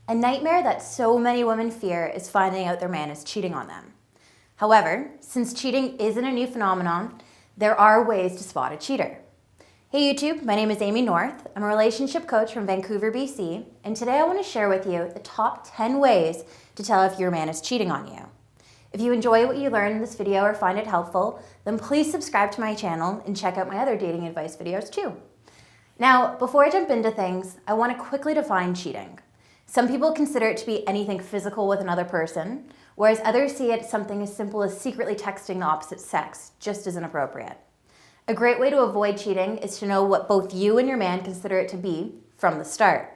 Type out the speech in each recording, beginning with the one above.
A nightmare that so many women fear is finding out their man is cheating on them. However, since cheating isn't a new phenomenon, there are ways to spot a cheater. Hey YouTube, my name is Amy North. I'm a relationship coach from Vancouver, BC, and today I want to share with you the top 10 ways to tell if your man is cheating on you. If you enjoy what you learn in this video or find it helpful, then please subscribe to my channel and check out my other dating advice videos too. Now, before I jump into things, I want to quickly define cheating. Some people consider it to be anything physical with another person, whereas others see it as something as simple as secretly texting the opposite sex, just as inappropriate. A great way to avoid cheating is to know what both you and your man consider it to be from the start.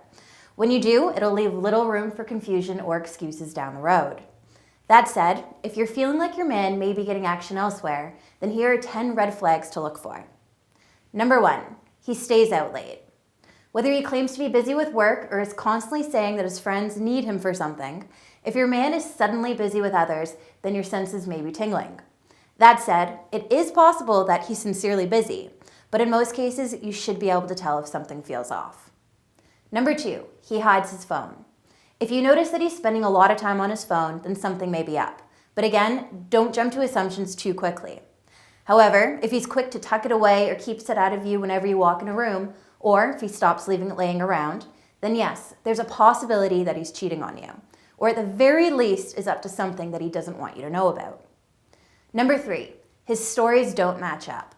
When you do, it'll leave little room for confusion or excuses down the road. That said, if you're feeling like your man may be getting action elsewhere, then here are 10 red flags to look for. Number 1, he stays out late. Whether he claims to be busy with work or is constantly saying that his friends need him for something, if your man is suddenly busy with others, then your senses may be tingling. That said, it is possible that he's sincerely busy, but in most cases, you should be able to tell if something feels off. Number 2, he hides his phone. If you notice that he's spending a lot of time on his phone, then something may be up. But again, don't jump to assumptions too quickly. However, if he's quick to tuck it away or keeps it out of view whenever you walk in a room, or if he stops leaving it laying around, then yes, there's a possibility that he's cheating on you, or at the very least is up to something that he doesn't want you to know about. Number 3, his stories don't match up.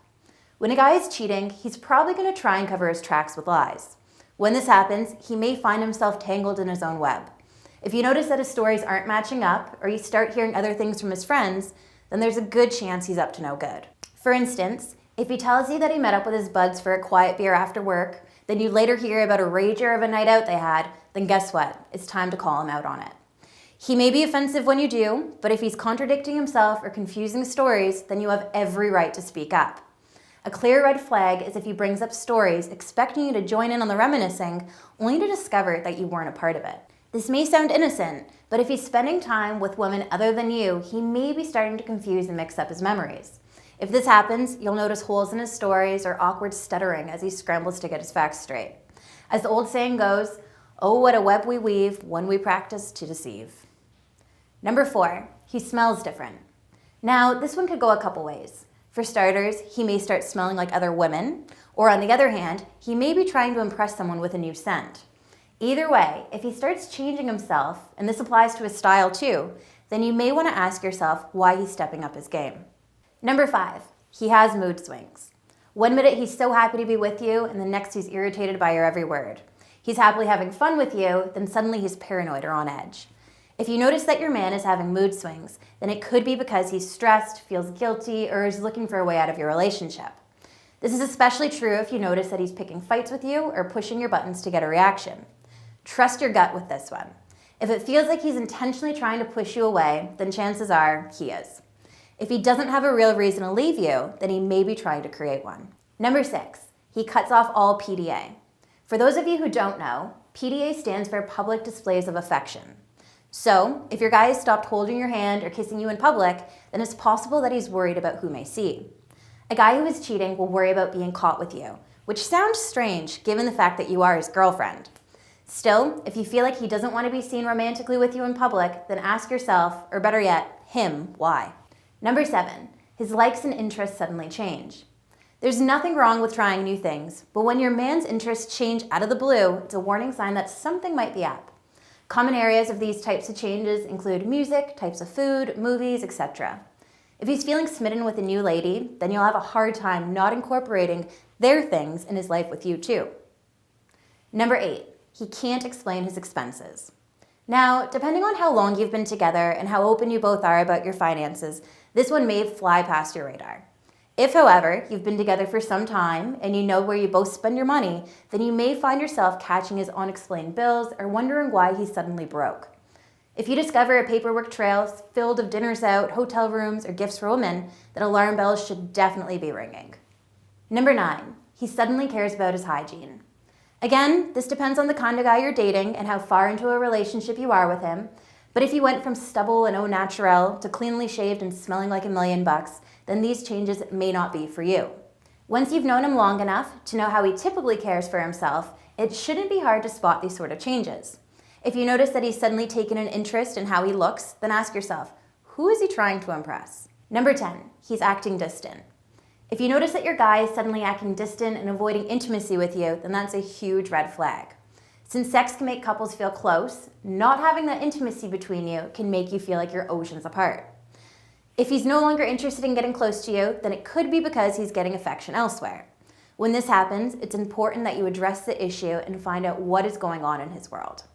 When a guy is cheating, he's probably going to try and cover his tracks with lies. When this happens, he may find himself tangled in his own web. If you notice that his stories aren't matching up, or you start hearing other things from his friends, then there's a good chance he's up to no good. For instance, if he tells you that he met up with his buds for a quiet beer after work, then you later hear about a rager of a night out they had, then guess what? It's time to call him out on it. He may be offensive when you do, but if he's contradicting himself or confusing stories, then you have every right to speak up. A clear red flag is if he brings up stories expecting you to join in on the reminiscing, only to discover that you weren't a part of it. This may sound innocent, but if he's spending time with women other than you, he may be starting to confuse and mix up his memories. If this happens, you'll notice holes in his stories or awkward stuttering as he scrambles to get his facts straight. As the old saying goes, oh, what a web we weave when we practice to deceive. Number 4, he smells different. Now, this one could go a couple ways. For starters, he may start smelling like other women, or on the other hand, he may be trying to impress someone with a new scent. Either way, if he starts changing himself, and this applies to his style too, then you may want to ask yourself why he's stepping up his game. Number 5, he has mood swings. One minute he's so happy to be with you, and the next he's irritated by your every word. He's happily having fun with you, then suddenly he's paranoid or on edge. If you notice that your man is having mood swings, then it could be because he's stressed, feels guilty, or is looking for a way out of your relationship. This is especially true if you notice that he's picking fights with you or pushing your buttons to get a reaction. Trust your gut with this one. If it feels like he's intentionally trying to push you away, then chances are he is. If he doesn't have a real reason to leave you, then he may be trying to create one. Number 6, he cuts off all PDA. For those of you who don't know, PDA stands for public displays of affection. So, if your guy has stopped holding your hand or kissing you in public, then it's possible that he's worried about who may see. A guy who is cheating will worry about being caught with you, which sounds strange given the fact that you are his girlfriend. Still, if you feel like he doesn't want to be seen romantically with you in public, then ask yourself, or better yet, him, why. Number 7, his likes and interests suddenly change. There's nothing wrong with trying new things, but when your man's interests change out of the blue, it's a warning sign that something might be up. Common areas of these types of changes include music, types of food, movies, etc. If he's feeling smitten with a new lady, then you'll have a hard time not incorporating their things in his life with you too. Number 8, he can't explain his expenses. Now, depending on how long you've been together and how open you both are about your finances, this one may fly past your radar. If, however, you've been together for some time and you know where you both spend your money, then you may find yourself catching his unexplained bills or wondering why he's suddenly broke. If you discover a paperwork trail filled of dinners out, hotel rooms, or gifts for women, then alarm bells should definitely be ringing. Number 9, he suddenly cares about his hygiene. Again, this depends on the kind of guy you're dating and how far into a relationship you are with him, but if you went from stubble and au naturel to cleanly shaved and smelling like $1,000,000, then these changes may not be for you. Once you've known him long enough to know how he typically cares for himself, it shouldn't be hard to spot these sort of changes. If you notice that he's suddenly taken an interest in how he looks, then ask yourself, who is he trying to impress? Number 10, he's acting distant. If you notice that your guy is suddenly acting distant and avoiding intimacy with you, then that's a huge red flag. Since sex can make couples feel close, not having that intimacy between you can make you feel like you're oceans apart. If he's no longer interested in getting close to you, then it could be because he's getting affection elsewhere. When this happens, it's important that you address the issue and find out what is going on in his world.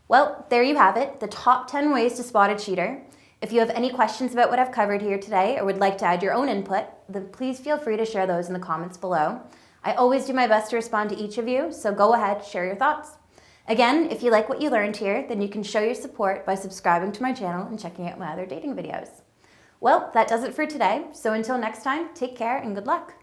Well, there you have it, the top 10 ways to spot a cheater. If you have any questions about what I've covered here today or would like to add your own input, then please feel free to share those in the comments below. I always do my best to respond to each of you, so go ahead, share your thoughts. Again, if you like what you learned here, then you can show your support by subscribing to my channel and checking out my other dating videos. Well, that does it for today, so until next time, take care and good luck.